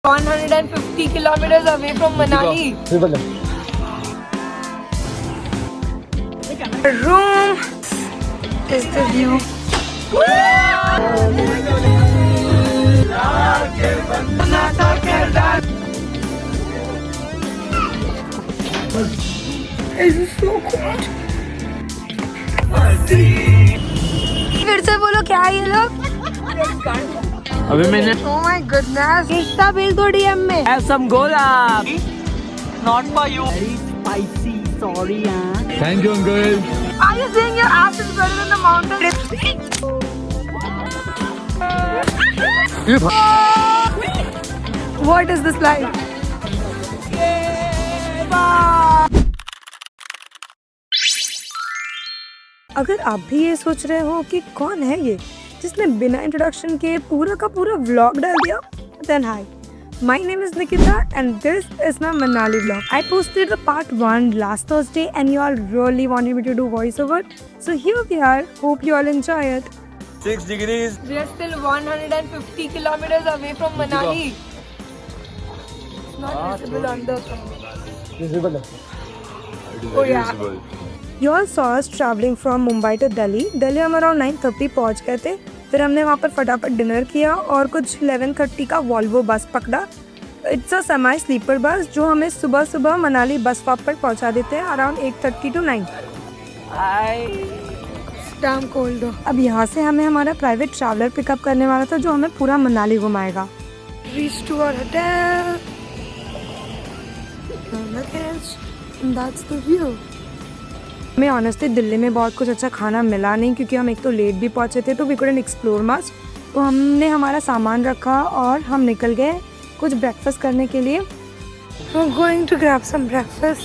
150 kilometers away from Manali. The room is the view. This is so cool. फिर से बोलो क्या है ये लोग? अभी मैंने Oh my goodness. इंस्टा भेज दो DM में. have some gola. Not for you. Very spicy. Sorry, Thank you, uncle. Are you saying your ass is better than the mountain? What is this like? अगर आप भी ये सोच रहे हो कि कौन है ये जिसने बिना इंट्रोडक्शन के पूरा का पूरा व्लॉग डाल दिया, then hi. My name is Nikita and this is my Manali vlog. I posted the part 1 last Thursday and you all really wanted me to do voiceover. So here we are. Hope you all enjoy it. 6 degrees. We are still 150 kilometers away from Manali. It's not visible on the camera. Visible. Oh yeah. You all saw us traveling from Mumbai to Delhi. Delhi हम around 9:30 पहुँच गए थे. फिर हमने वहाँ पर फटाफट dinner किया और कुछ 11:30 का वॉल्वो बस पकड़ा. It's a semi sleeper bus जो हमें सुबह सुबह मनाली बस स्टॉप पर पहुँचा देते हैं around 8:30 to 9. Damn cold though. अब यहाँ से हमें हमारा प्राइवेट ट्रैवलर पिकअप करने वाला था जो हमें पूरा मनाली घुमाएगा. Reach to our hotel. That's the view. हमें ऑनेस्टली दिल्ली में बहुत कुछ अच्छा खाना मिला नहीं क्योंकि हम एक तो लेट भी पहुँचे थे तो वी कुडंट एक्सप्लोर मच. तो हमने हमारा सामान रखा और हम निकल गए कुछ ब्रेकफास्ट करने के लिए. I'm going to grab some breakfast.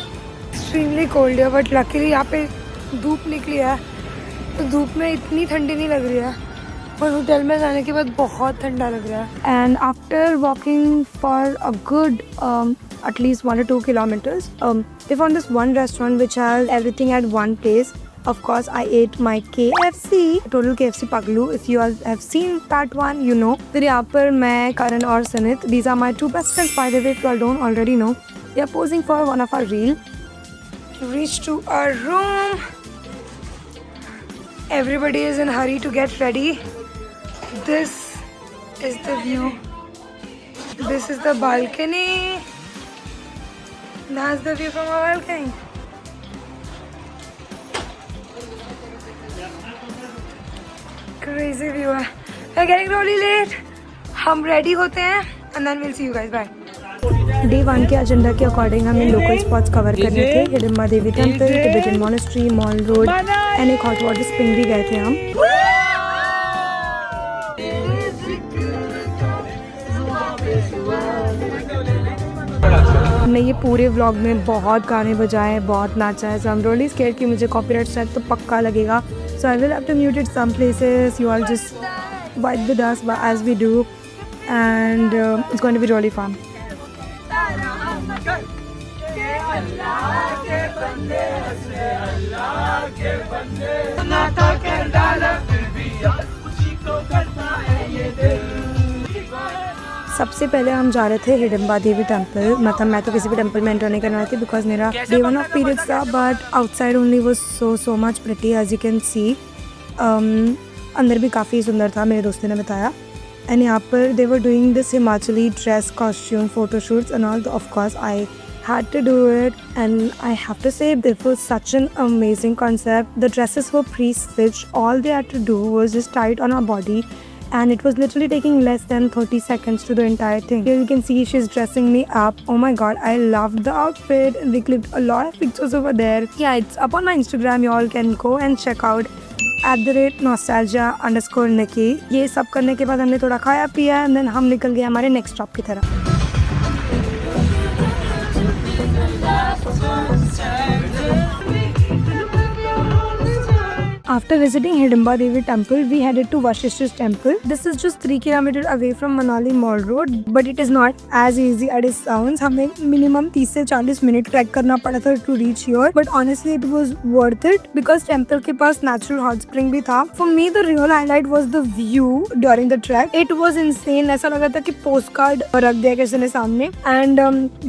Extremely cold है बट लकीली यहाँ पे धूप निकली है तो धूप में इतनी ठंडी नहीं लग रही है और होटल में जाने के बाद बहुत ठंडा लग रहा है. And after walking for a good at least 1 or 2 kilometers. We found this one restaurant which has everything at one place. Of course, I ate my KFC, Total KFC Paglu. If you all have seen part 1, you know. फिर यहाँ पर मैं, Karan और Sanit, these are my 2 best friends by the way, if you all don't already know. They are posing for one of our reel. Reached to our room. Everybody is in hurry to get ready. This is the view. This is the balcony. That's the view from our balcony. Crazy view है. We're getting really late. हम ready होते हैं and then we'll see you guys. Bye. Day 1 के agenda के according हमें local spots cover करने थे. Hidimba Devi temple, Tibetan monastery, mall road and एक हॉट वाटर स्प्रिंग भी गए थे हम. हमने ये पूरे व्लॉग में बहुत गाने बजाए, बहुत नाचा है. So I am really scared कि मुझे कॉपीराइट स्ट्राइक तो पक्का लगेगा. So I will have to mute it some places. You all just vibe with us as we do and it's going to be really fun. सबसे पहले हम जा रहे थे हिडिंबा देवी टेम्पल. मतलब मैं तो किसी भी टेम्पल में एंटर नहीं करने वाली थी बिकॉज मेरा डे 1 ऑफ पीरियड्स था. But outside only was so much pretty as you can see. अंदर भी काफ़ी सुंदर था, मेरे दोस्तों ने बताया. एंड यहाँ पर they were doing this Himachali dress costume photoshoots and all. Of course I had to do it and I have to say this was such an amazing concept. The dresses were pre-stitched. All they had to do was just tie it on our body and it was literally taking less than 30 seconds to do the entire thing. Here you can see she's dressing me up. Oh my god, I loved the outfit. We clicked a lot of pictures over there. Yeah, it's up on my Instagram. You all can go and check out @nostalgia_Nikki. ये सब करने के बाद हमने थोड़ा खाया पिया and then हम निकल गए हमारे नेक्स्ट स्टॉप की तरफ. After visiting Hidimba Devi temple, we headed to Vashishth's temple. This is just 3 kilometers away from Manali Mall Road, but it is not as easy as it sounds. हमें minimum 30 से 40 minute track करना पड़ा था to reach here, but honestly it was worth it because temple के पास natural hot spring भी था. For me the real highlight was the view during the trek. It was insane. ऐसा लगा था कि postcard रख दिया किसी ने सामने. And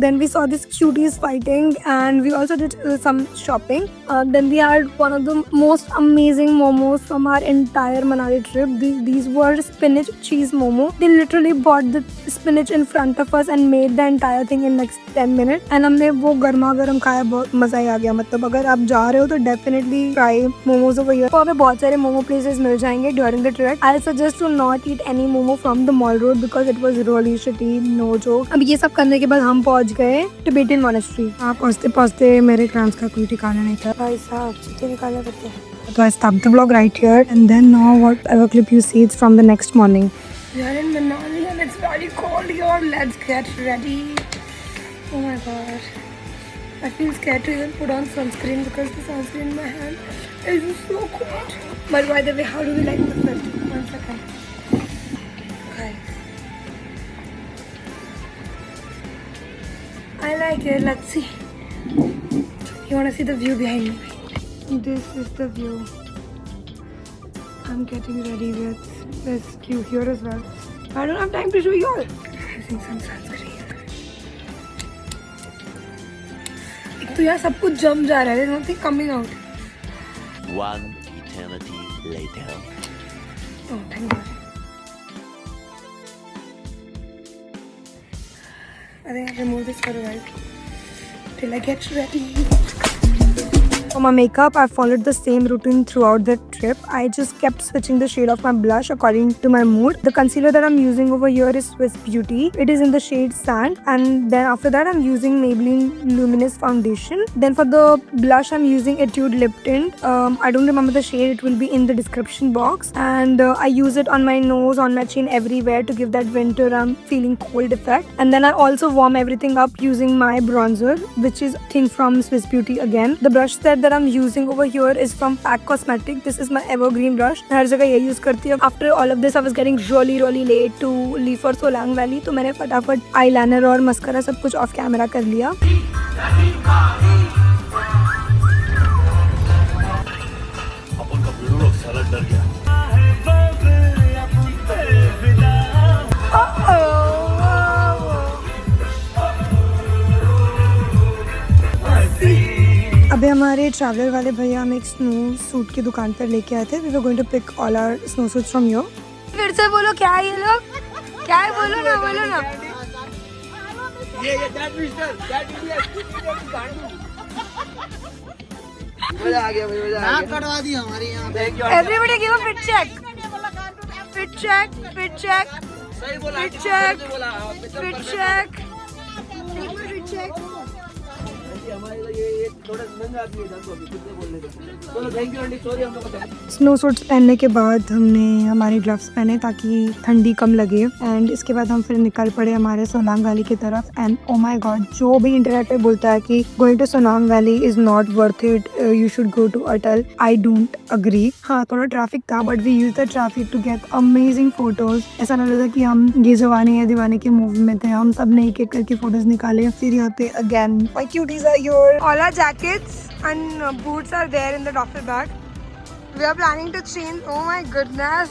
then we saw these cuties fighting, and we also did some shopping. Then we had one of the most amazing momos from our entire Manali trip. These were spinach cheese momo. They literally bought the spinach in front of us and made the entire thing in next 10 minutes. And हमने वो गर्मा गर्म खाया, बहुत मजा ही आ गया. मतलब अगर आप जा रहे हो तो definitely try momos over here. तो हमें बहुत सारे momo places मिल जाएंगे during the trek. I suggest to not eat any momo from the mall road because it was really shitty, no joke. अब ये सब करने के बाद हम पहुंच गए Tibetan monastery. आप पहुंचते पहुंचते मेरे क्रांस का कोई ठिकाना नहीं था. भाई साहब चिट्ठी निकालना पड़ते हैं. So I stopped the vlog right here, and then now whatever clip you see it's from the next morning. We are in Manali and it's very cold here. Let's get ready. Oh my god. I feel scared to even put on sunscreen because the sunscreen in my hand is just so cold. But by the way, how do we like the fit? 1 second. Guys. I like it. Let's see. You wanna see the view behind me? This is the view. I'm getting ready with this view here as well. I don't have time to show you all. Using some sunscreen. एक तो यहाँ सब कुछ जम जा रहा है. There's nothing coming out. One eternity later. Oh, thank God. I think I'll remove this for a while till I get ready. For my makeup, I followed the same routine throughout the trip. I just kept switching the shade of my blush according to my mood. The concealer that I'm using over here is Swiss Beauty. It is in the shade Sand. And then after that, I'm using Maybelline Luminous Foundation. Then for the blush, I'm using Etude Lip Tint. I don't remember the shade. It will be in the description box. And I use it on my nose, on my chin, everywhere to give that winter I'm feeling cold effect. And then I also warm everything up using my bronzer, which is thing from Swiss Beauty again. The brush set that I'm using over here is from Pack Cosmetic. This is my evergreen brush. मैं हर जगह ये use करती हूँ. After all of this, I was getting really late to leave for Solang Valley. तो मैंने फटाफट eyeliner और mascara सब कुछ off camera कर लिया. अभी हमारे ट्रैवलर वाले भैया हमें एक स्नो सूट की दुकान पर लेके आए थे. We were going to pick all our snow suits from here. फिर से बोलो क्या है ये लोग? क्या है? बोलो ना. ये that mister, that idiot. मजा आ गया भाई, मजा आ गया. कटवा दी हमारी यहाँ पे. Everybody give a fit check. Fit check. सही बोला. Fit check. स्नो सूट्स पहनने के बाद हमने हमारे ग्लव्स पहने ताकि ठंडी कम लगे. एंड इसके बाद हम फिर निकल पड़े हमारे सोलांग वैली की तरफ. एंड ओ माय गॉड, जो भी इंटरनेट पे बोलता है कि going to Solang valley is not worth it, you should go to Atal, I don't agree. हाँ, थोड़ा ट्रैफिक था but we use the traffic to get amazing photos. ऐसा लग रहा था कि हम ये जवानी है दीवाने के मूवी में थे. हम सब ने एक एक करके फोटोज निकाले. फिर यहाँ पे again my cuties are here. All our jackets and boots are there in the duffel bag. We are planning to change. Oh my goodness,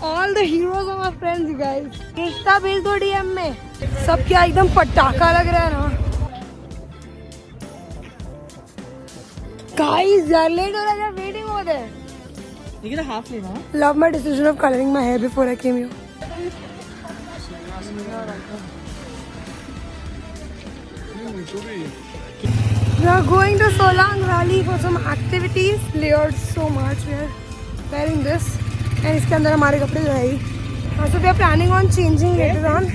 all the heroes are my friends, you guys. Insta भेज दो DM में. सब क्या एकदम पटाखा लग रहा है ना. Guys, यार late हो रहा है. They're waiting over there. You get a half name, huh? Love my decision of coloring my hair before I came here. We are going to Solang Valley for some activities. Layered so much. We are wearing this. And इसके अंदर हमारे कपड़े जो है. So we are planning on changing later on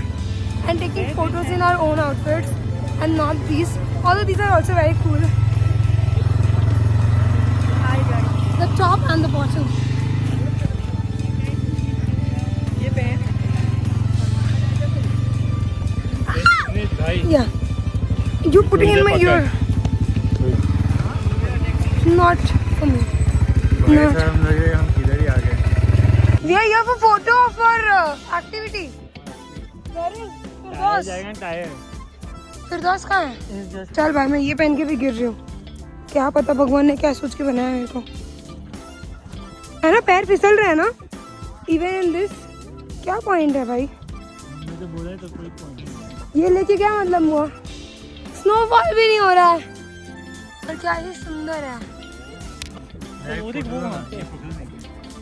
and taking photos in our own outfits and not these. Although these are also very cool. The top and the bottom. Yeah. You putting in my ear. Not for me. हम लगे हम किधर ही आ गए। We are here for photo for activity. Where is Firdaus? जाएगा tyre. फिरदौस कहाँ है? चल भाई मैं ये पहन के भी गिर रही हूँ। क्या पता भगवान ने क्या सोच के बनाया मेरे को। है ना पैर फिसल रहे हैं ना? Even in this क्या पॉइंट है भाई? मुझे बोला है तो कोई पॉइंट नहीं। ये लेके क्या मतलब हुआ? स्नोफॉल भी नहीं हो रहा है और क्या ही सुंदर है।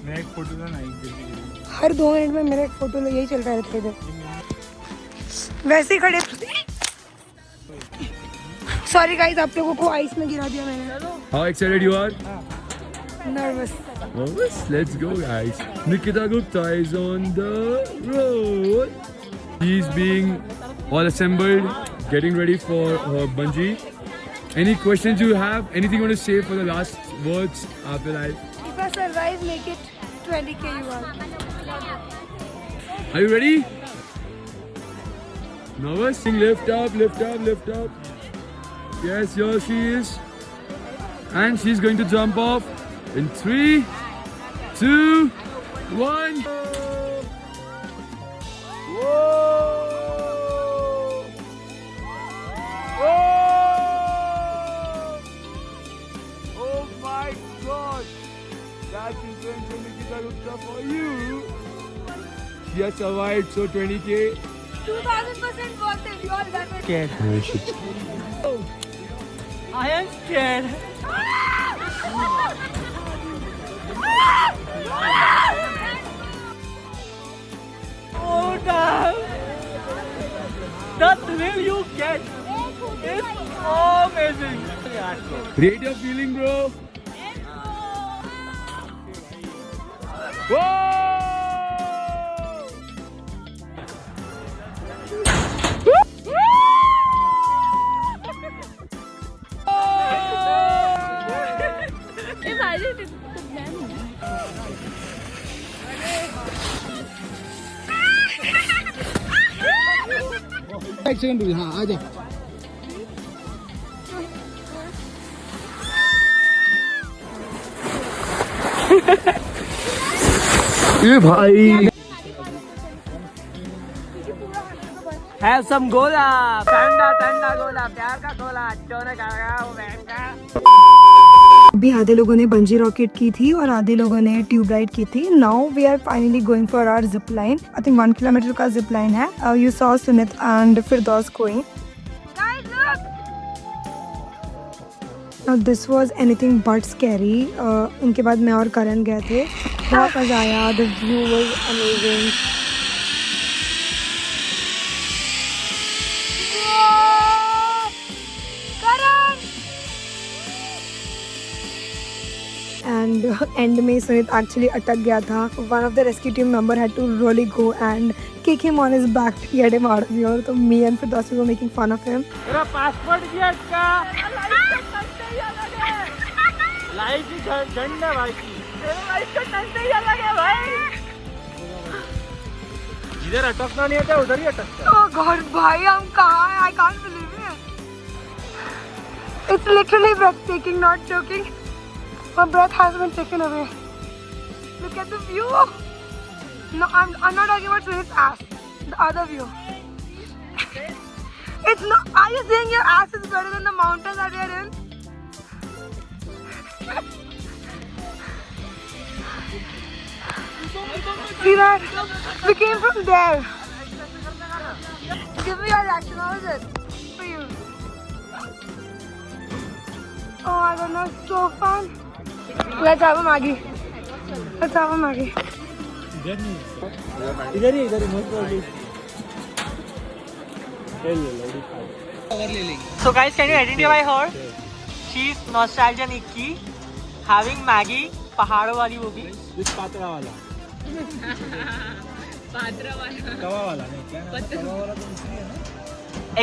मैं एक फोटो ना हर 2 मिनट में मेरा एक फोटो यही चल रहा है इधर। वैसे ही खड़े। सॉरी गाइस आप लोगों को आइस में गिरा दिया मैंने। How excited you are? Nervous. Nervous? Let's go, guys. Nikita Gupta is on the road. She's being all assembled, getting ready for her bungee. Any questions you have? Anything you want to say for the last words after life? If I survive, make it 20k you are. Are you ready? Nervous? Lift up, lift up, lift up. Yes, here she is. And she's going to jump off in 3, 2, 1. Oh my God! That's intention, Nikita Gupta, for you. She has survived, so 20k. 2000% worth it. You all done it. Scared. I am scared. Oh damn! The thrill you get is amazing. Rate your feeling, bro. Whoa! एक second रुक। हाँ आ जा। ये भाई Have some gola. ठंडा गोला, प्यार का गोला, चोने का वो बहन का। अभी आधे लोगों ने बंजी रॉकेट की थी और आधे लोगों ने ट्यूब राइड की थी। Now we are finally going for our zip line. I think 1 kilometre का जिप लाइन है। You saw Sumit and Firdaus going. Now this was anything but scary. उनके बाद मैं और करण गए थे। बहुत मजा आया। The view was amazing. And end में सुमित actually अटक गया था. One of the rescue team member had to really go and kick him on his back to get him out of here. So me and Firdaus were making fun of him. मेरा passport किया इसका। Life की झंड है भाई की। मेरा life का टंटे ही अलग है भाई। इधर अटकना नहीं आता उधर ही अटकता। Oh God, भाई हम कहाँ हैं? I can't believe it. It's literally breathtaking, not joking. My breath has been taken away. Look at the view. No, I'm not talking about Sunit's ass. The other view. It's not. Are you saying your ass is better than the mountains that we are in? See that? We came from there. Give me your reaction. How is it for you? Oh my goodness, so fun. Let's have a Maggie. Let's have a Maggie. इधर ही most probably। So guys, can you identify her? She's Nostalgia Nikki, having Maggie, पहाड़ों वाली वो भी। पात्रा वाला। कवा वाला नहीं क्या नाम? कवा वाला तो नहीं है ना?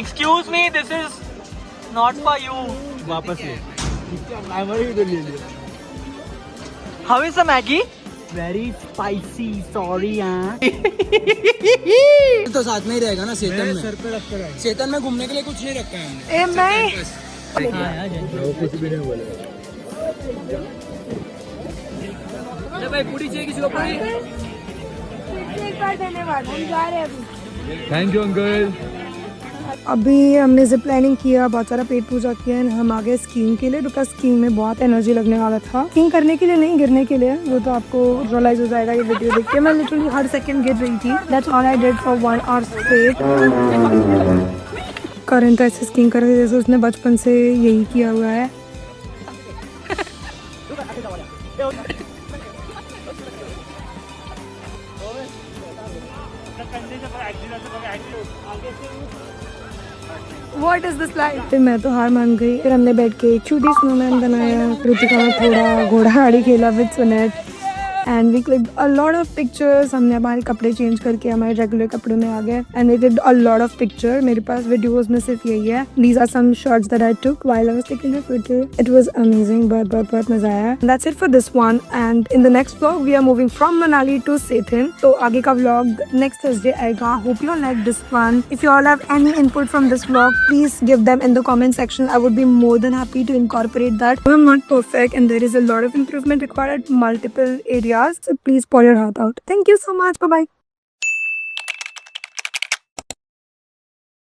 Excuse me, this is not for you. वापस ले। हमारी इधर ले लिया। How is the Maggie? Very spicy, sorry यार। तो साथ में ही रहेगा ना सेतन में। सर पे रख कर आए। सेतन में घूमने के लिए कुछ नहीं रखा है हमने। ए मैं वो कुछ भी नहीं बोलेगा। भाई पूरी चाहिए किसी को पूरी? एक बार धन्यवाद, हम जा रहे हैं अभी। Thank you uncle. अभी हमने जिप लाइनिंग किया, बहुत सारा पेट पूजा किया and हम आ गए स्कीइंग के लिए बिकॉज स्कीइंग में बहुत एनर्जी लगने वाला था। स्कीइंग करने के लिए नहीं, गिरने के लिए। वो तो आपको रियलाइज हो जाएगा ये वीडियो देख के। मैं लिटरली हर सेकंड गिर रही थी। That's all I did for 1 hour straight। करण तो ऐसे स्कीइंग कर रहे थे जैसे उसने बचपन से यही किया हुआ है। What is this like? फिर मैं तो हार मान गई। फिर हमने बैठ के एक छोटी स्नोमैन बनाया। कृतिका में थोड़ा घोड़ा गाड़ी खेला with Sunet and we clicked a lot of pictures. हमने हमारे कपड़े चेंज करके हमारे रेगुलर कपड़े में आ गए and we did a lot of picture. मेरे पास वीडियोस में सिर्फ यही है। These are some shots that I took while I was taking the photo. It was amazing. बहुत मजा आया। That's it for this one and in the next vlog we are moving from Manali to Sethan. तो आगे का vlog next Thursday आएगा। Hope you all like this one. If you all have any input from this vlog please give them in the comment section. I would be more than happy to incorporate that. I'm not perfect and there is a lot of improvement required at multiple areas. So please pour your heart out. Thank you so much. Bye bye.